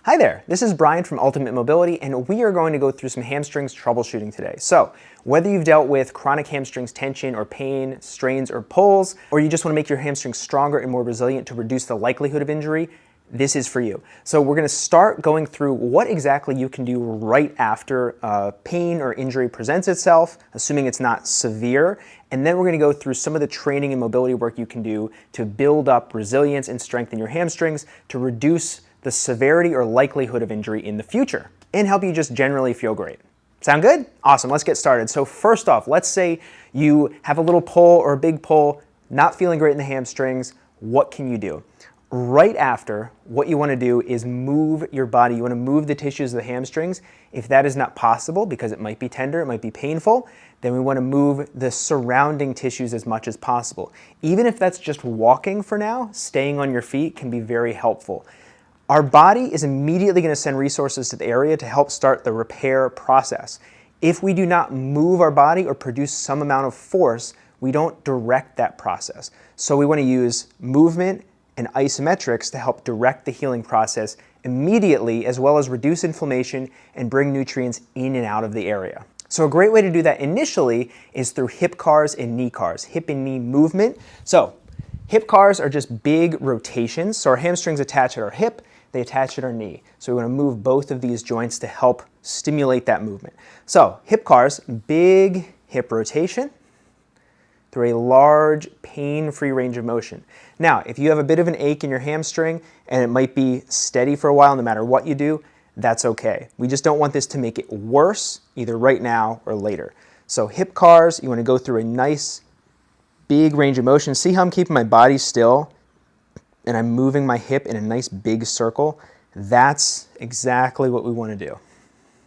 Hi there, this is Brian from Ultimate Mobility, and we are going to go through some hamstrings troubleshooting today. So, whether you've dealt with chronic hamstrings tension or pain, strains or pulls, or you just want to make your hamstrings stronger and more resilient to reduce the likelihood of injury, this is for you. So we're going to start going through what exactly you can do right after pain or injury presents itself, assuming it's not severe, and then we're going to go through some of the training and mobility work you can do to build up resilience and strengthen your hamstrings to reduce the severity or likelihood of injury in the future and help you just generally feel great. Sound good? Awesome, let's get started. So first off, let's say you have a little pull or a big pull, not feeling great in the hamstrings. What can you do? Right after, what you want to do is move your body. You want to move the tissues of the hamstrings. If that is not possible, because it might be tender, it might be painful, then we want to move the surrounding tissues as much as possible. Even if that's just walking for now, staying on your feet can be very helpful. Our body is immediately going to send resources to the area to help start the repair process. If we do not move our body or produce some amount of force, we don't direct that process. So we want to use movement and isometrics to help direct the healing process immediately, as well as reduce inflammation and bring nutrients in and out of the area. So a great way to do that initially is through hip cars and knee cars, hip and knee movement. So hip cars are just big rotations. So our hamstrings attach at our hip, they attach at our knee. So we want to move both of these joints to help stimulate that movement. So hip cars, big hip rotation through a large pain-free range of motion. Now, if you have a bit of an ache in your hamstring and it might be steady for a while no matter what you do, that's okay. We just don't want this to make it worse either right now or later. So hip cars, you want to go through a nice big range of motion. See how I'm keeping my body still and I'm moving my hip in a nice big circle? That's exactly what we want to do.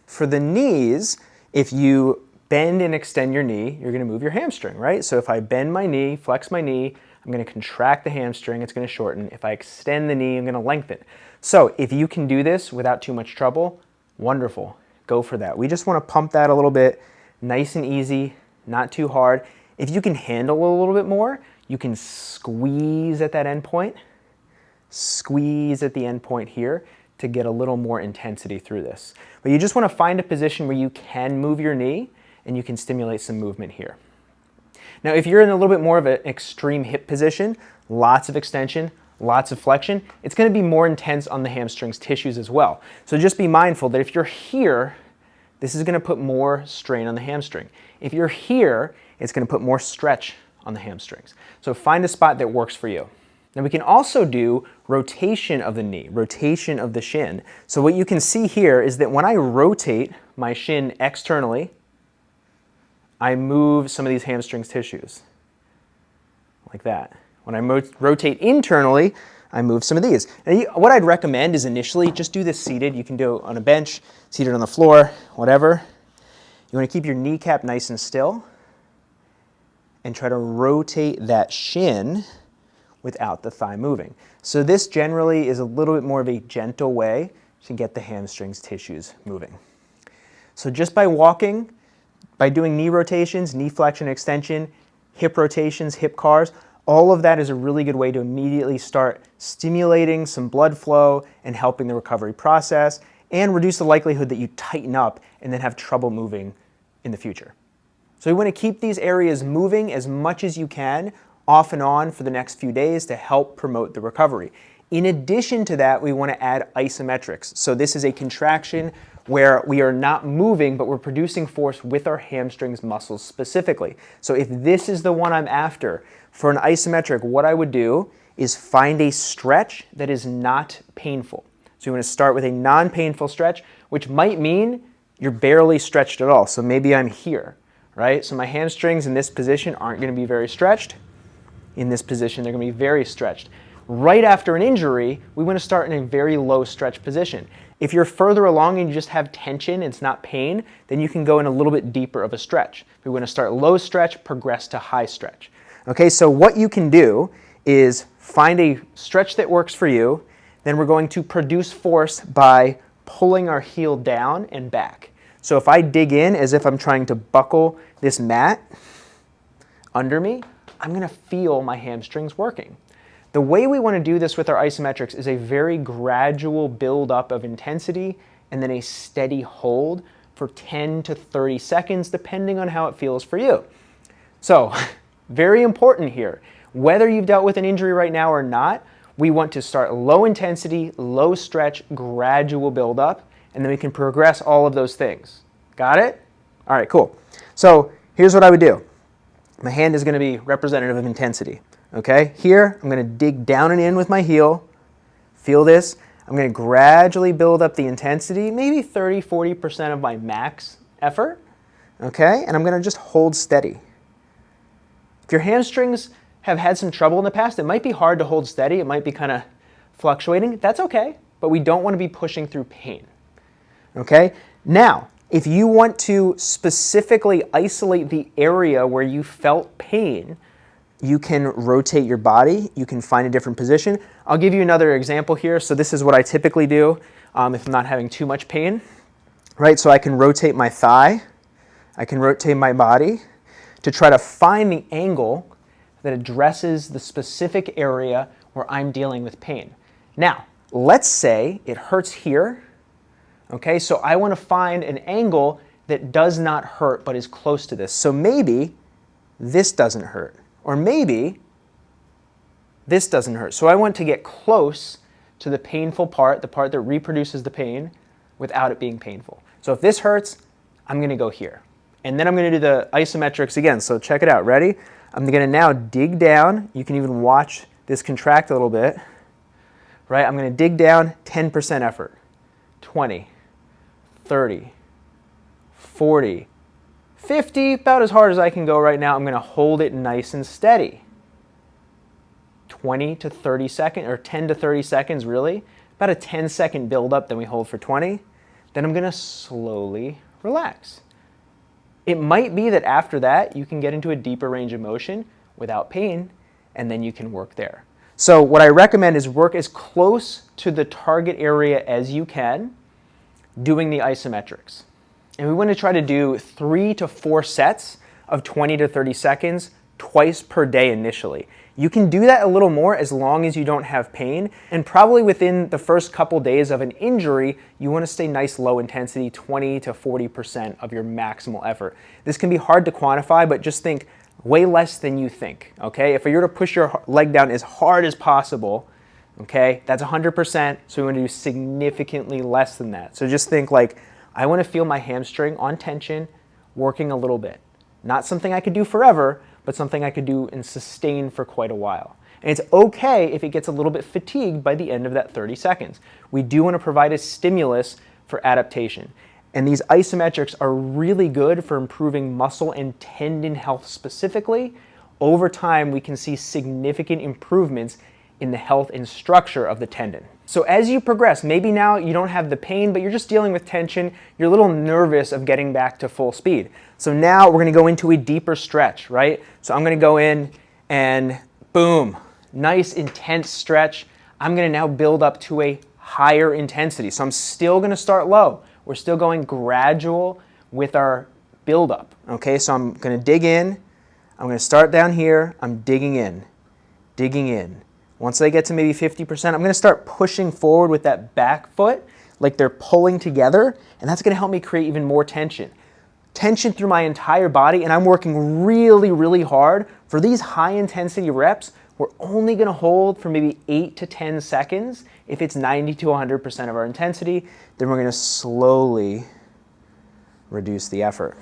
For the knees, if you bend and extend your knee, you're going to move your hamstring, right? So if I bend my knee, flex my knee, I'm going to contract the hamstring, it's going to shorten. If I extend the knee, I'm going to lengthen. So if you can do this without too much trouble, wonderful. Go for that. We just want to pump that a little bit, nice and easy, not too hard. If you can handle a little bit more, you can squeeze at that end point. Squeeze at the end point here to get a little more intensity through this. But you just want to find a position where you can move your knee and you can stimulate some movement here. Now, if you're in a little bit more of an extreme hip position, lots of extension, lots of flexion, it's going to be more intense on the hamstrings tissues as well. So just be mindful that if you're here, this is going to put more strain on the hamstring. If you're here, it's going to put more stretch on the hamstrings. So find a spot that works for you. Now we can also do rotation of the knee, rotation of the shin. So what you can see here is that when I rotate my shin externally, I move some of these hamstrings tissues, like that. When I rotate internally, I move some of these. Now what I'd recommend is initially just do this seated. You can do it on a bench, seated on the floor, whatever. You want to keep your kneecap nice and still and try to rotate that shin without the thigh moving. So this generally is a little bit more of a gentle way to get the hamstrings tissues moving. So just by walking, by doing knee rotations, knee flexion extension, hip rotations, hip cars, all of that is a really good way to immediately start stimulating some blood flow and helping the recovery process and reduce the likelihood that you tighten up and then have trouble moving in the future. So we want to keep these areas moving as much as you can off and on for the next few days to help promote the recovery. In addition to that, we want to add isometrics. So this is a contraction where we are not moving, but we're producing force with our hamstrings muscles specifically. So if this is the one I'm after, for an isometric, what I would do is find a stretch that is not painful. So you want to start with a non-painful stretch, which might mean you're barely stretched at all. So maybe I'm here, right? So my hamstrings in this position aren't going to be very stretched. In this position, they're going to be very stretched. Right after an injury, we want to start in a very low stretch position. If you're further along and you just have tension, it's not pain, then you can go in a little bit deeper of a stretch. We want to start low stretch, progress to high stretch. Okay, so what you can do is find a stretch that works for you, then we're going to produce force by pulling our heel down and back. So if I dig in as if I'm trying to buckle this mat under me, I'm going to feel my hamstrings working. The way we want to do this with our isometrics is a very gradual build-up of intensity and then a steady hold for 10 to 30 seconds, depending on how it feels for you. So, very important here. Whether you've dealt with an injury right now or not, we want to start low intensity, low stretch, gradual build-up, and then we can progress all of those things. Got it? All right, cool. So here's what I would do. My hand is going to be representative of intensity. Okay, here I'm going to dig down and in with my heel. Feel this. I'm going to gradually build up the intensity, maybe 30–40% of my max effort. Okay, and I'm going to just hold steady. If your hamstrings have had some trouble in the past, it might be hard to hold steady. It might be kind of fluctuating. That's okay, but we don't want to be pushing through pain. Okay, now, if you want to specifically isolate the area where you felt pain, you can rotate your body. You can find a different position. I'll give you another example here. So this is what I typically do if I'm not having too much pain, right? So I can rotate my thigh. I can rotate my body to try to find the angle that addresses the specific area where I'm dealing with pain. Now, let's say it hurts here. Okay, so I want to find an angle that does not hurt but is close to this. So maybe this doesn't hurt, or maybe this doesn't hurt. So I want to get close to the painful part, the part that reproduces the pain, without it being painful. So if this hurts, I'm going to go here. And then I'm going to do the isometrics again. So check it out. Ready? I'm going to now dig down. You can even watch this contract a little bit. Right? I'm going to dig down 10% effort. 20, 30, 40, 50, about as hard as I can go right now. I'm going to hold it nice and steady. 20 to 30 seconds, or 10 to 30 seconds really. About a 10-second buildup, then we hold for 20. Then I'm going to slowly relax. It might be that after that, you can get into a deeper range of motion without pain, and then you can work there. So what I recommend is work as close to the target area as you can, doing the isometrics. And we want to try to do 3 to 4 sets of 20 to 30 seconds twice per day initially. You can do that a little more as long as you don't have pain, and probably within the first couple days of an injury, you want to stay nice low intensity, 20 to 40% of your maximal effort. This can be hard to quantify, but just think way less than you think, okay? If you were to push your leg down as hard as possible, okay, that's 100%, so we want to do significantly less than that. So just think like, I want to feel my hamstring on tension, working a little bit. Not something I could do forever, but something I could do and sustain for quite a while. And it's okay if it gets a little bit fatigued by the end of that 30 seconds. We do want to provide a stimulus for adaptation. And these isometrics are really good for improving muscle and tendon health specifically. Over time, we can see significant improvements in the health and structure of the tendon. So as you progress, maybe now you don't have the pain, but you're just dealing with tension, you're a little nervous of getting back to full speed. So now we're going to go into a deeper stretch, right? So I'm going to go in and boom, nice intense stretch. I'm going to now build up to a higher intensity. So I'm still going to start low. We're still going gradual with our buildup. Okay, so I'm going to dig in. I'm going to start down here. I'm digging in, digging in. Once I get to maybe 50%, I'm going to start pushing forward with that back foot like they're pulling together, and that's going to help me create even more tension. Tension through my entire body, and I'm working really, really hard. For these high intensity reps, we're only going to hold for maybe 8 to 10 seconds. If it's 90 to 100% of our intensity, then we're going to slowly reduce the effort.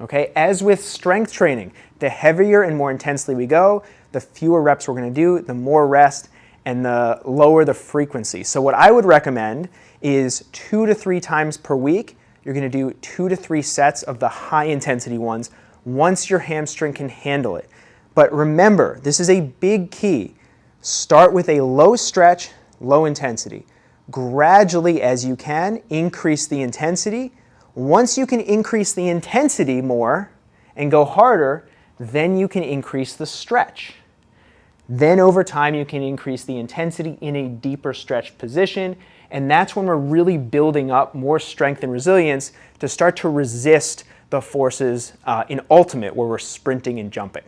Okay, as with strength training, the heavier and more intensely we go, the fewer reps we're going to do, the more rest, and the lower the frequency. So what I would recommend is 2 to 3 times per week, you're going to do 2 to 3 sets of the high intensity ones once your hamstring can handle it. But remember, this is a big key. Start with a low stretch, low intensity. Gradually, as you can, increase the intensity. Once you can increase the intensity more and go harder, then you can increase the stretch. Then over time, you can increase the intensity in a deeper stretch position, and that's when we're really building up more strength and resilience to start to resist the forces in ultimate, where we're sprinting and jumping.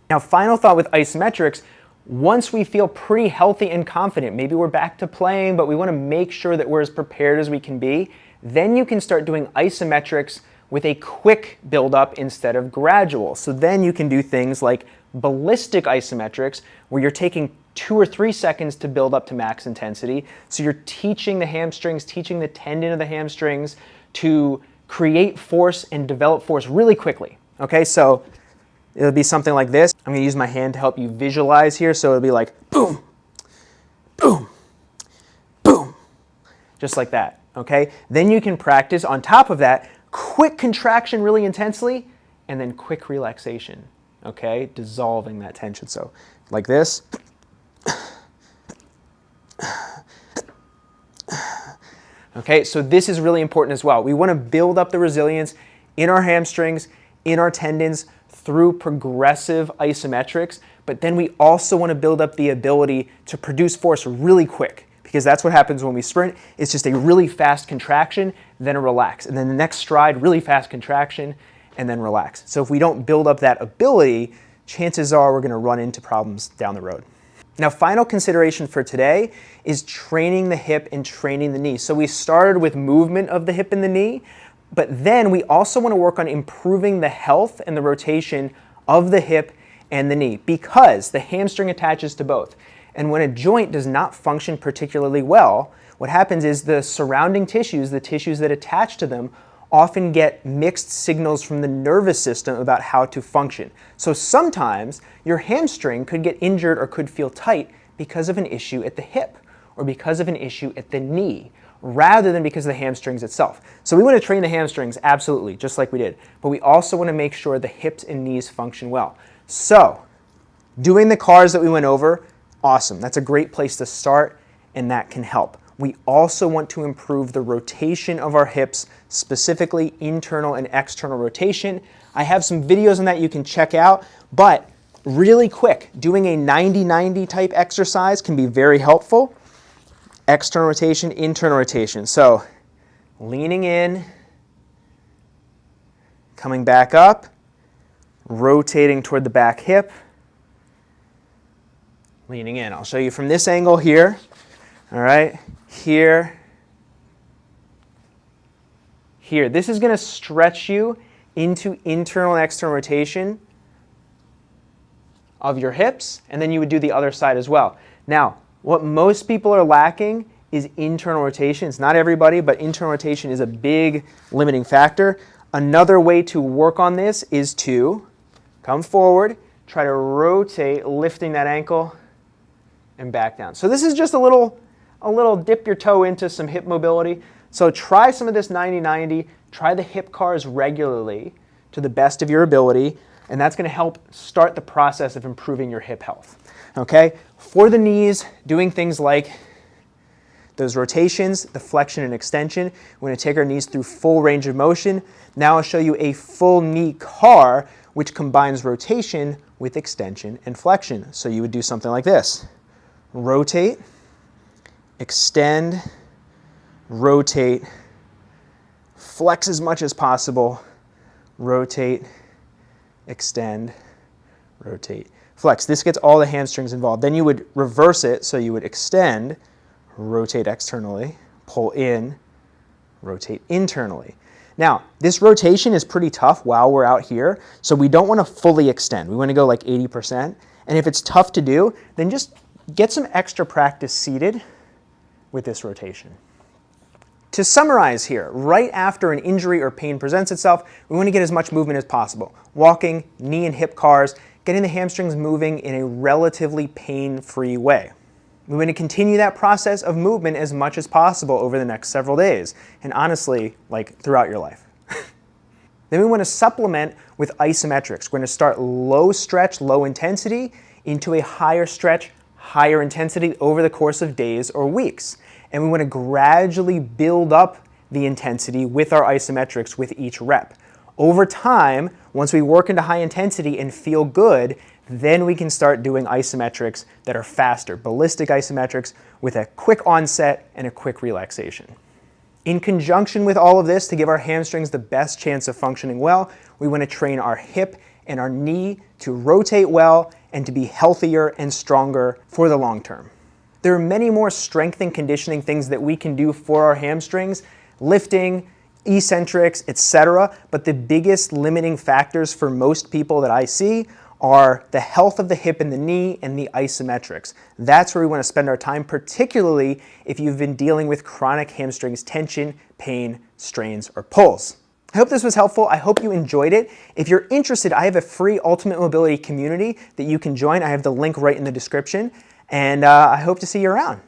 Now, final thought with isometrics, Once we feel pretty healthy and confident, maybe we're back to playing, but we want to make sure that we're as prepared as we can be, then you can start doing isometrics with a quick buildup instead of gradual. So then you can do things like ballistic isometrics, where you're taking 2 or 3 seconds to build up to max intensity. So you're teaching the hamstrings, teaching the tendon of the hamstrings to create force and develop force really quickly. Okay, so it'll be something like this. I'm gonna use my hand to help you visualize here. So it'll be like boom, boom, boom, just like that, okay? Then you can practice on top of that, quick contraction really intensely, and then quick relaxation, okay? Dissolving that tension. So like this. Okay, so this is really important as well. We want to build up the resilience in our hamstrings, in our tendons through progressive isometrics, but then we also want to build up the ability to produce force really quick, because that's what happens when we sprint. It's just a really fast contraction, then a relax, and then the next stride, really fast contraction, and then relax. So if we don't build up that ability, chances are we're going to run into problems down the road. Now, final consideration for today is training the hip and training the knee. So we started with movement of the hip and the knee, but then we also want to work on improving the health and the rotation of the hip and the knee, because the hamstring attaches to both. And when a joint does not function particularly well, what happens is the surrounding tissues, the tissues that attach to them, often get mixed signals from the nervous system about how to function. So sometimes your hamstring could get injured or could feel tight because of an issue at the hip or because of an issue at the knee, rather than because of the hamstrings itself. So we want to train the hamstrings, absolutely, just like we did, but we also want to make sure the hips and knees function well. So doing the cars that we went over, awesome. That's a great place to start, and that can help. We also want to improve the rotation of our hips, specifically internal and external rotation. I have some videos on that you can check out, but really quick, doing a 90-90 type exercise can be very helpful. External rotation, internal rotation. So leaning in, coming back up, rotating toward the back hip, leaning in. I'll show you from this angle here. All right, here, here. This is going to stretch you into internal and external rotation of your hips, and then you would do the other side as well. Now, what most people are lacking is internal rotation. It's not everybody, but internal rotation is a big limiting factor. Another way to work on this is to come forward, try to rotate, lifting that ankle, and back down. So this is just a little dip your toe into some hip mobility. So try some of this 90-90, try the hip cars regularly to the best of your ability, and that's going to help start the process of improving your hip health. Okay? For the knees, doing things like those rotations, the flexion and extension. We're going to take our knees through full range of motion. Now I'll show you a full knee car, which combines rotation with extension and flexion. So you would do something like this. Rotate, extend, rotate, flex as much as possible, rotate, extend, rotate, flex. This gets all the hamstrings involved. Then you would reverse it, so you would extend, rotate externally, pull in, rotate internally. Now, this rotation is pretty tough while we're out here, so we don't want to fully extend. We want to go like 80%. And if it's tough to do, then just get some extra practice seated with this rotation. To summarize here, right after an injury or pain presents itself, we want to get as much movement as possible. Walking, knee and hip cars, getting the hamstrings moving in a relatively pain-free way. We want to continue that process of movement as much as possible over the next several days, and honestly, like throughout your life. Then we want to supplement with isometrics. We're going to start low stretch, low intensity into a higher stretch, higher intensity over the course of days or weeks. And we want to gradually build up the intensity with our isometrics with each rep. Over time, once we work into high intensity and feel good, then we can start doing isometrics that are faster, ballistic isometrics with a quick onset and a quick relaxation. In conjunction with all of this, to give our hamstrings the best chance of functioning well, we want to train our hip and our knee to rotate well and to be healthier and stronger for the long term. There are many more strength and conditioning things that we can do for our hamstrings, lifting, eccentrics, etc. But the biggest limiting factors for most people that I see are the health of the hip and the knee and the isometrics. That's where we want to spend our time, particularly if you've been dealing with chronic hamstrings tension, pain, strains, or pulls. I hope this was helpful. I hope you enjoyed it. If you're interested, I have a free Ultimate Mobility community that you can join. I have the link right in the description, and I hope to see you around.